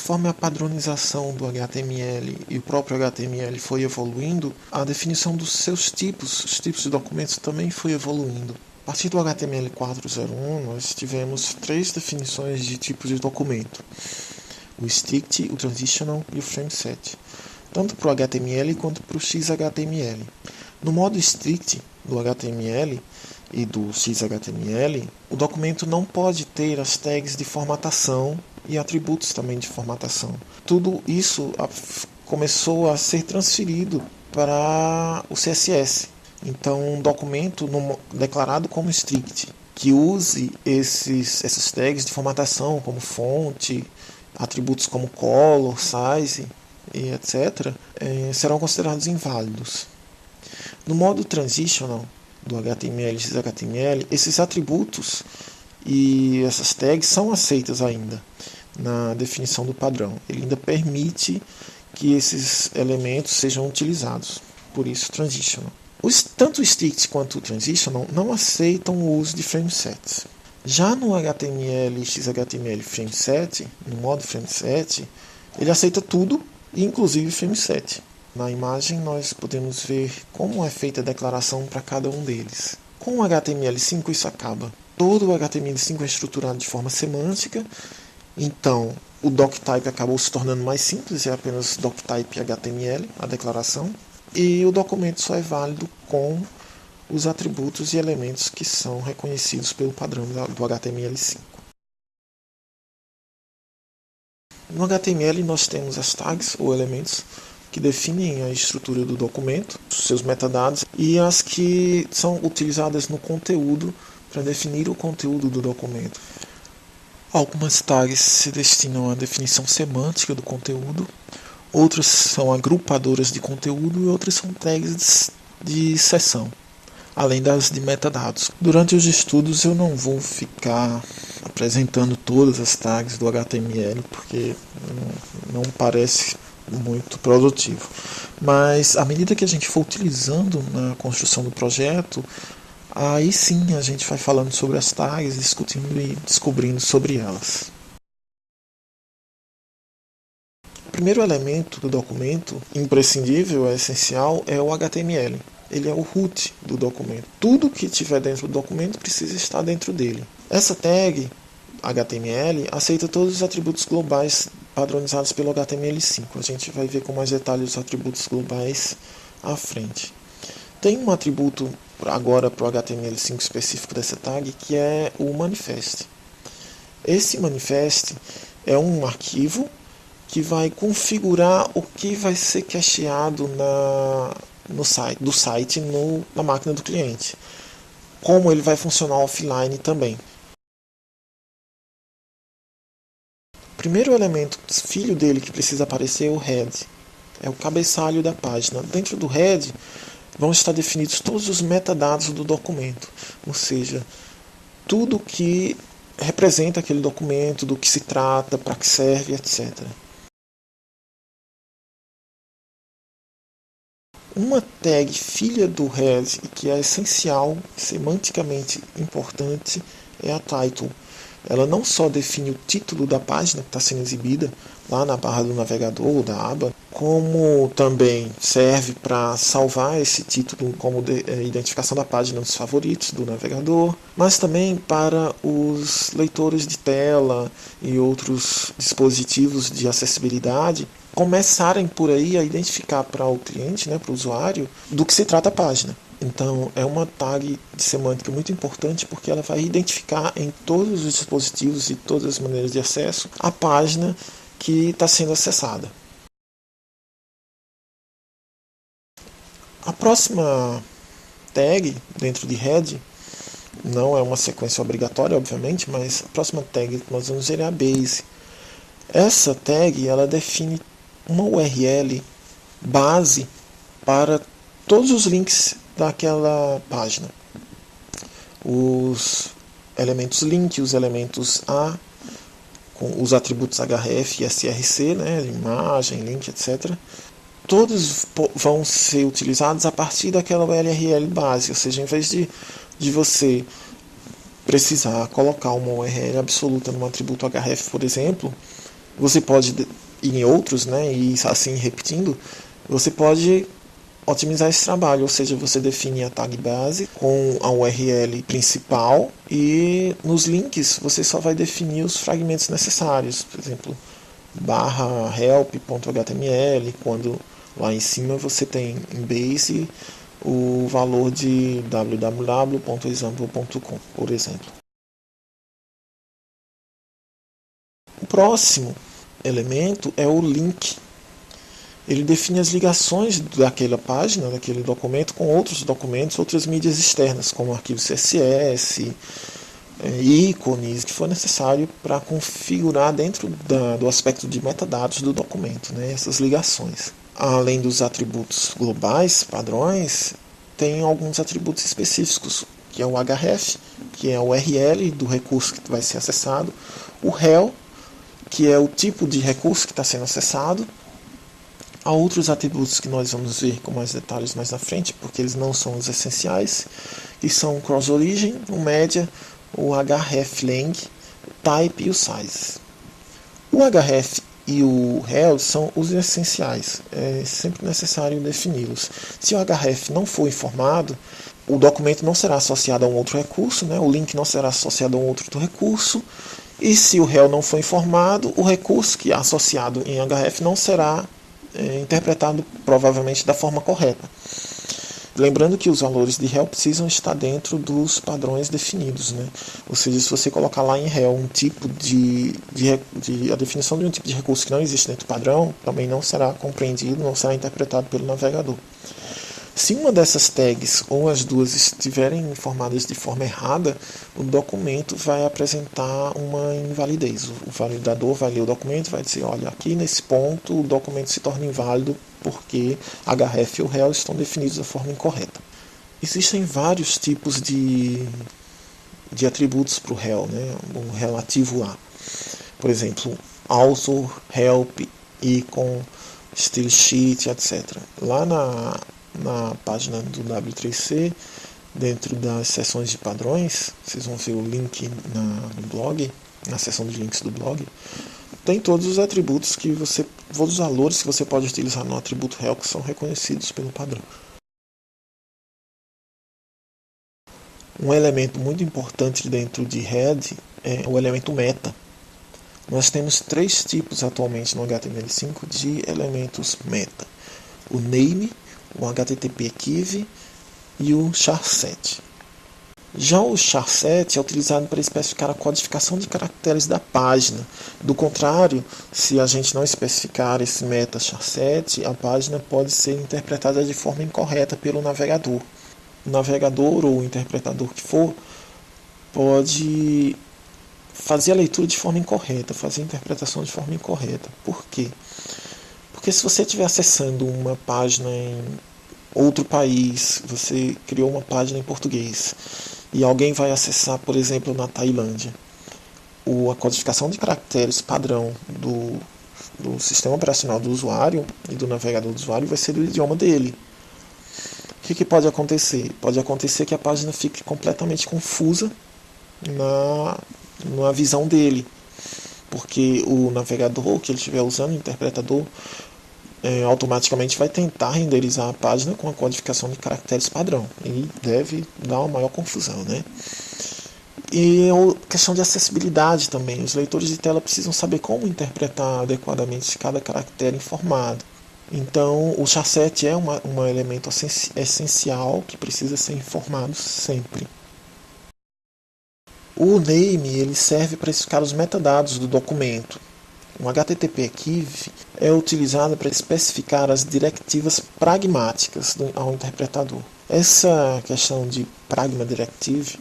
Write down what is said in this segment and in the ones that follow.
conforme a padronização do HTML e o próprio HTML foi evoluindo, a definição dos seus tipos, os tipos de documentos também foi evoluindo. A partir do HTML 4.0.1, nós tivemos 3 definições de tipos de documento: o strict, o transitional e o frameset, tanto para o HTML quanto para o XHTML. No modo strict do HTML e do XHTML, o documento não pode ter as tags de formatação e atributos também de formatação. Tudo isso começou a ser transferido para o CSS. Então, um documento declarado como strict, que use essas tags de formatação, como fonte, atributos como color, size e etc., serão considerados inválidos. No modo transitional do HTML e XHTML, esses atributos e essas tags são aceitas ainda na definição do padrão. Ele ainda permite que esses elementos sejam utilizados, por isso transitional. Tanto o strict quanto o transitional não aceitam o uso de framesets. Já no HTML e XHTML frameset, no modo frameset, ele aceita tudo, inclusive frameset. Na imagem nós podemos ver como é feita a declaração para cada um deles. Com o HTML5 isso acaba. Todo o HTML5 é estruturado de forma semântica, então o doctype acabou se tornando mais simples, é apenas doctype HTML, a declaração, e o documento só é válido com os atributos e elementos que são reconhecidos pelo padrão do HTML5. No HTML nós temos as tags ou elementos que definem a estrutura do documento, seus metadados, e as que são utilizadas no conteúdo para definir o conteúdo do documento. Algumas tags se destinam à definição semântica do conteúdo, outras são agrupadoras de conteúdo e outras são tags de seção, além das de metadados. Durante os estudos eu não vou ficar apresentando todas as tags do HTML, porque não parece muito produtivo. Mas à medida que a gente for utilizando na construção do projeto, aí sim a gente vai falando sobre as tags, discutindo e descobrindo sobre elas. O primeiro elemento do documento, imprescindível, essencial, é o HTML. Ele é o root do documento. Tudo que estiver dentro do documento precisa estar dentro dele. Essa tag HTML aceita todos os atributos globais padronizados pelo HTML5. A gente vai ver com mais detalhes os atributos globais à frente. Tem um atributo agora para o HTML5 específico dessa tag, que é o manifest. Esse manifest é um arquivo que vai configurar o que vai ser cacheado do site na máquina do cliente. Como ele vai funcionar offline também. O primeiro elemento, filho dele, que precisa aparecer é o head. É o cabeçalho da página. Dentro do head vão estar definidos todos os metadados do documento, ou seja, tudo que representa aquele documento, do que se trata, para que serve, etc. Uma tag filha do head e que é essencial, semanticamente importante, é a title. Ela não só define o título da página que está sendo exibida lá na barra do navegador ou da aba, como também serve para salvar esse título como identificação da página nos favoritos do navegador, mas também para os leitores de tela e outros dispositivos de acessibilidade começarem por aí a identificar para o cliente, para o usuário, do que se trata a página. Então, é uma tag de semântica muito importante porque ela vai identificar em todos os dispositivos e todas as maneiras de acesso a página que está sendo acessada. A próxima tag dentro de head não é uma sequência obrigatória, obviamente, mas a próxima tag que nós vamos ver é a base. Essa tag ela define uma URL base para todos os links daquela página. Os elementos link, os elementos A, com os atributos href e src, imagem, link, etc. Todos vão ser utilizados a partir daquela URL base, ou seja, em vez de você precisar colocar uma URL absoluta num atributo href, por exemplo, Você pode, em outros, né, e assim repetindo, você pode otimizar esse trabalho, ou seja, você define a tag base com a URL principal e nos links você só vai definir os fragmentos necessários, por exemplo, /help.html, quando lá em cima você tem em base o valor de www.example.com, por exemplo. O próximo elemento é o link. Ele define as ligações daquela página, daquele documento, com outros documentos, outras mídias externas, como arquivos CSS, ícones, que for necessário para configurar dentro do aspecto de metadados do documento, né, essas ligações. Além dos atributos globais, padrões, tem alguns atributos específicos, que é o href, que é o URL do recurso que vai ser acessado, o rel, que é o tipo de recurso que está sendo acessado. Há outros atributos que nós vamos ver com mais detalhes mais na frente, porque eles não são os essenciais, que são o cross-origin, o media, o hreflang, o type e o size. O href e o rel são os essenciais, é sempre necessário defini-los. Se o href não for informado, o documento não será associado a um outro recurso, né? O link não será associado a um outro recurso, e se o rel não for informado, o recurso que é associado em href não será interpretado provavelmente da forma correta. Lembrando que os valores de rel precisam estar dentro dos padrões definidos, né? Ou seja, se você colocar lá em rel um tipo a definição de um tipo de recurso que não existe dentro do padrão, também não será compreendido, não será interpretado pelo navegador. Se uma dessas tags ou as duas estiverem informadas de forma errada, o documento vai apresentar uma invalidez. O validador vai ler o documento e vai dizer, olha, aqui nesse ponto o documento se torna inválido porque href e o rel estão definidos da forma incorreta. Existem vários tipos de atributos para o rel, né? O relativo a. Por exemplo, author, help, icon, style sheet, etc. Lá na página do W3C, dentro das seções de padrões, vocês vão ver o link no blog, na seção de links do blog, tem todos os atributos todos os valores que você pode utilizar no atributo rel que são reconhecidos pelo padrão. Um elemento muito importante dentro de head é o elemento meta. Nós temos 3 tipos atualmente no HTML5 de elementos meta: o name, o HTTP Key e o char7. Já o char7 é utilizado para especificar a codificação de caracteres da página. Do contrário, se a gente não especificar esse meta char7, a página pode ser interpretada de forma incorreta pelo navegador. O navegador ou o interpretador que for pode fazer a leitura de forma incorreta, fazer a interpretação de forma incorreta. Por quê? Porque se você estiver acessando uma página em outro país, você criou uma página em português e alguém vai acessar, por exemplo, na Tailândia, a codificação de caracteres padrão do sistema operacional do usuário e do navegador do usuário vai ser do idioma dele. O que pode acontecer? Pode acontecer que a página fique completamente confusa na visão dele, porque o navegador que ele estiver usando, o interpretador, automaticamente vai tentar renderizar a página com a codificação de caracteres padrão e deve dar uma maior confusão, né? E a questão de acessibilidade também. Os leitores de tela precisam saber como interpretar adequadamente cada caractere informado. Então, o char7 é um elemento essencial que precisa ser informado sempre. O name ele serve para especificar os metadados do documento. O HTTP Key é utilizado para especificar as diretivas pragmáticas ao interpretador. Essa questão de Pragma Directive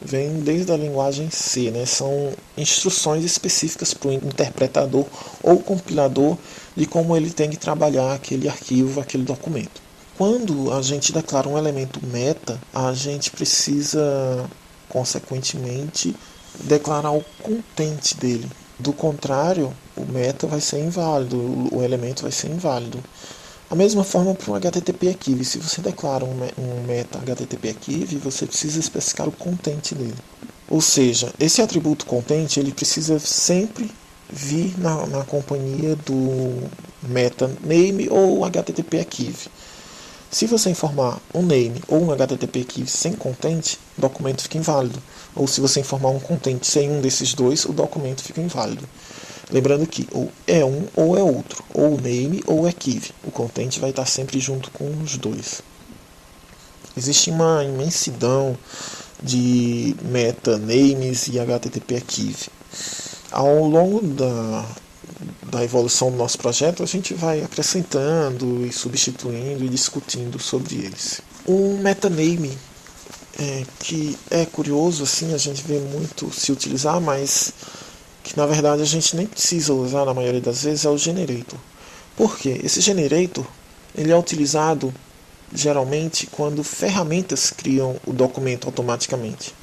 vem desde a linguagem C, né? São instruções específicas para o interpretador ou compilador de como ele tem que trabalhar aquele arquivo, aquele documento. Quando a gente declara um elemento meta, a gente precisa, consequentemente, declarar o content dele. Do contrário, o meta vai ser inválido, o elemento vai ser inválido. A mesma forma para o HTTP Key. Se você declara um meta HTTP Key, você precisa especificar o content dele. Ou seja, esse atributo content ele precisa sempre vir na companhia do meta name ou HTTP archive. Se você informar um name ou um HTTP archive sem content, o documento fica inválido. Ou se você informar um content sem um desses dois, o documento fica inválido. Lembrando que ou é um ou é outro, ou name ou archive. O content vai estar sempre junto com os dois. Existe uma imensidão de meta names e HTTP archive. Ao longo da evolução do nosso projeto, a gente vai acrescentando e substituindo e discutindo sobre eles. Um metaname que é curioso, assim, a gente vê muito se utilizar, mas que na verdade a gente nem precisa usar na maioria das vezes, é o generator. Por quê? Esse generator ele é utilizado geralmente quando ferramentas criam o documento automaticamente.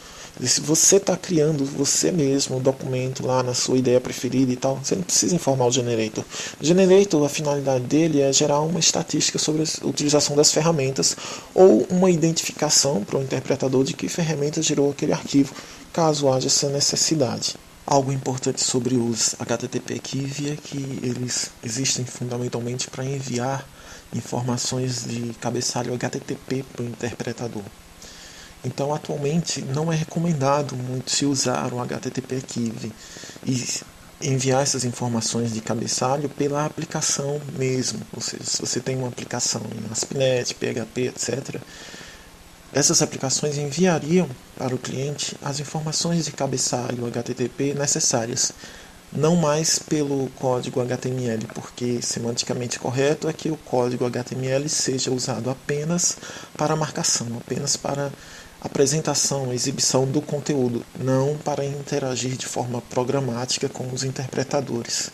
Se você está criando você mesmo o documento lá na sua ideia preferida e tal, você não precisa informar o generator. O generator, a finalidade dele é gerar uma estatística sobre a utilização das ferramentas ou uma identificação para o interpretador de que ferramenta gerou aquele arquivo, caso haja essa necessidade. Algo importante sobre os HTTP archive é que eles existem fundamentalmente para enviar informações de cabeçalho HTTP para o interpretador. Então, atualmente, não é recomendado muito se usar o HTTP archive e enviar essas informações de cabeçalho pela aplicação mesmo. Ou seja, se você tem uma aplicação em ASP.NET, PHP, etc., essas aplicações enviariam para o cliente as informações de cabeçalho HTTP necessárias, não mais pelo código HTML, porque semanticamente correto é que o código HTML seja usado apenas para marcação, apenas para apresentação, exibição do conteúdo, não para interagir de forma programática com os interpretadores.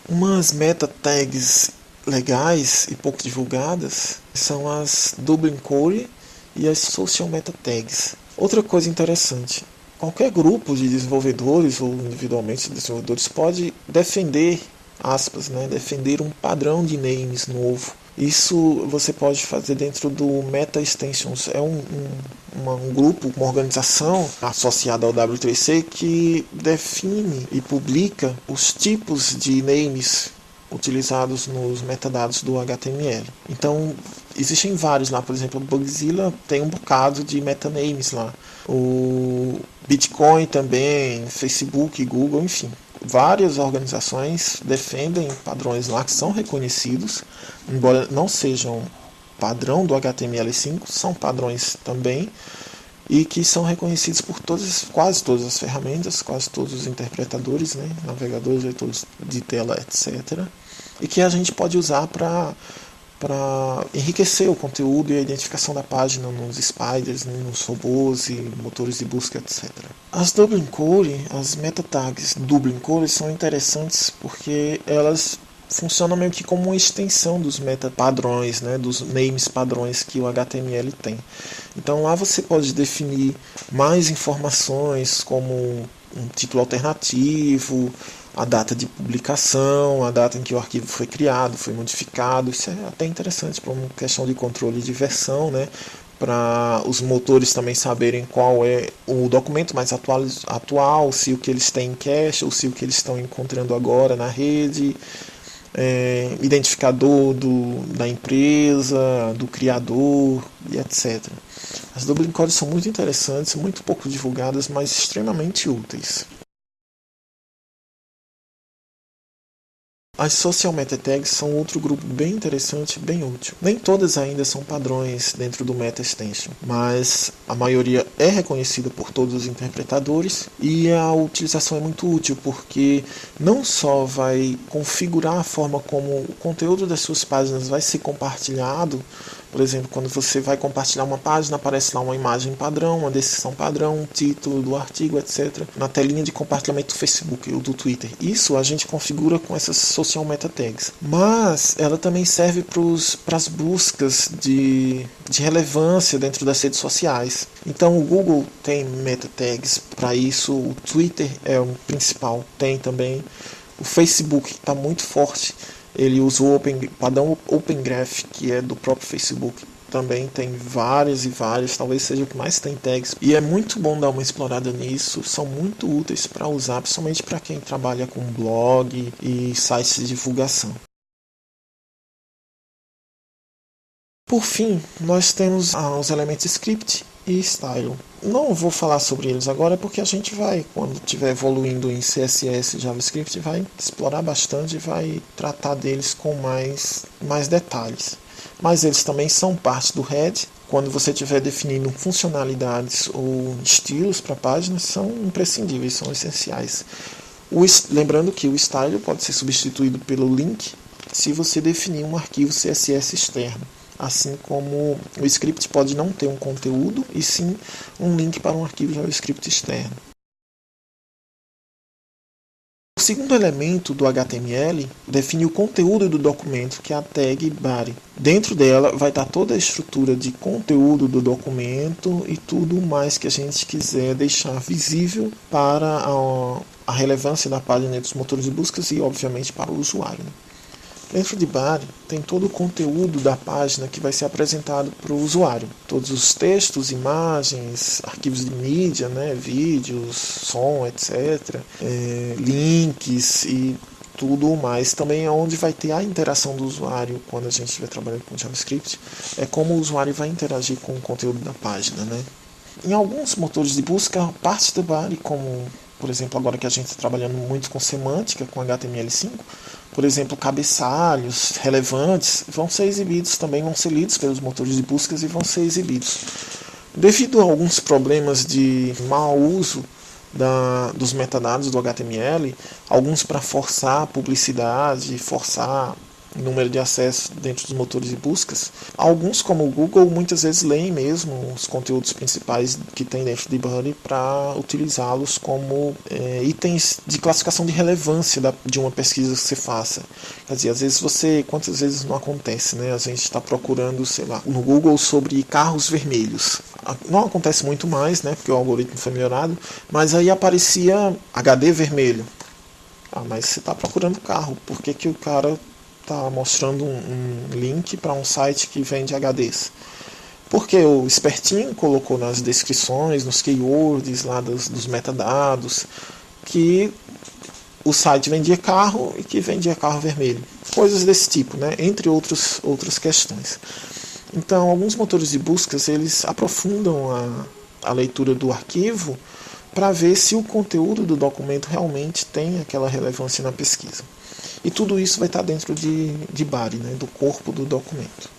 Umas meta tags legais e pouco divulgadas são as Dublin Core e as Social Meta Tags. Outra coisa interessante, qualquer grupo de desenvolvedores ou individualmente desenvolvedores pode defender, aspas, defender um padrão de names novo. Isso você pode fazer dentro do Meta Extensions. É um grupo, uma organização associada ao W3C que define e publica os tipos de names utilizados nos metadados do HTML. Então, existem vários lá, por exemplo, o Bugzilla tem um bocado de metanames lá. O Bitcoin também, Facebook, Google, enfim. Várias organizações defendem padrões lá que são reconhecidos, embora não sejam padrão do HTML5, são padrões também, e que são reconhecidos por quase todas as ferramentas, quase todos os interpretadores, navegadores, leitores de tela, etc. E que a gente pode usar para enriquecer o conteúdo e a identificação da página nos spiders, nos robôs e motores de busca, etc. As Dublin Core, as meta tags Dublin Core são interessantes porque elas funcionam meio que como uma extensão dos meta padrões, dos names padrões que o HTML tem. Então lá você pode definir mais informações como um título alternativo, a data de publicação, a data em que o arquivo foi criado, foi modificado. Isso é até interessante para uma questão de controle de versão, para os motores também saberem qual é o documento mais atual, se o que eles têm em cache ou se o que eles estão encontrando agora na rede, identificador da empresa, do criador e etc. As Dublin Core são muito interessantes, muito pouco divulgadas, mas extremamente úteis. As Social Meta Tags são outro grupo bem interessante e bem útil. Nem todas ainda são padrões dentro do Meta Extension, mas a maioria é reconhecida por todos os interpretadores e a utilização é muito útil porque não só vai configurar a forma como o conteúdo das suas páginas vai ser compartilhado. Por exemplo, quando você vai compartilhar uma página, aparece lá uma imagem padrão, uma descrição padrão, um título do artigo, etc. Na telinha de compartilhamento do Facebook ou do Twitter. Isso a gente configura com essas Social Meta Tags. Mas ela também serve para as buscas de relevância dentro das redes sociais. Então o Google tem Meta Tags para isso, o Twitter é o principal, tem também. O Facebook está muito forte. Ele usa o padrão Open Graph, que é do próprio Facebook, também tem várias e várias, talvez seja o que mais tem tags. E é muito bom dar uma explorada nisso, são muito úteis para usar, principalmente para quem trabalha com blog e sites de divulgação. Por fim, nós temos os elementos script e style. Não vou falar sobre eles agora porque a gente vai, quando estiver evoluindo em CSS e JavaScript, vai explorar bastante e vai tratar deles com mais detalhes. Mas eles também são parte do head. Quando você estiver definindo funcionalidades ou estilos para a página, são imprescindíveis, são essenciais. Lembrando que o style pode ser substituído pelo link se você definir um arquivo CSS externo. Assim como o script pode não ter um conteúdo, e sim um link para um arquivo JavaScript externo. O segundo elemento do HTML define o conteúdo do documento, que é a tag body. Dentro dela vai estar toda a estrutura de conteúdo do documento e tudo mais que a gente quiser deixar visível para a relevância da página dos motores de buscas e, obviamente, para o usuário. Dentro de body tem todo o conteúdo da página que vai ser apresentado para o usuário. Todos os textos, imagens, arquivos de mídia, vídeos, som, etc. Links e tudo mais. Também é onde vai ter a interação do usuário quando a gente estiver trabalhando com JavaScript. É como o usuário vai interagir com o conteúdo da página. Em alguns motores de busca, partes do body, como por exemplo agora que a gente está trabalhando muito com semântica, com HTML5, por exemplo, cabeçalhos relevantes vão ser exibidos, também vão ser lidos pelos motores de buscas e vão ser exibidos. Devido a alguns problemas de mau uso dos metadados do HTML, alguns para forçar a publicidade, forçar o número de acessos dentro dos motores de buscas, alguns, como o Google, muitas vezes leem mesmo os conteúdos principais que tem dentro de body para utilizá-los como itens de classificação de relevância de uma pesquisa que você faça. Quer dizer, às vezes quantas vezes não acontece, A gente está procurando, sei lá, no Google sobre carros vermelhos. Não acontece muito mais, porque o algoritmo foi melhorado, mas aí aparecia HD vermelho. Mas você está procurando carro, por que o cara está mostrando um link para um site que vende HDs? Porque o espertinho colocou nas descrições, nos keywords lá dos metadados, que o site vendia carro e que vendia carro vermelho. Coisas desse tipo, entre outras questões. Então, alguns motores de buscas, eles aprofundam a leitura do arquivo para ver se o conteúdo do documento realmente tem aquela relevância na pesquisa. E tudo isso vai estar dentro de body, do corpo do documento.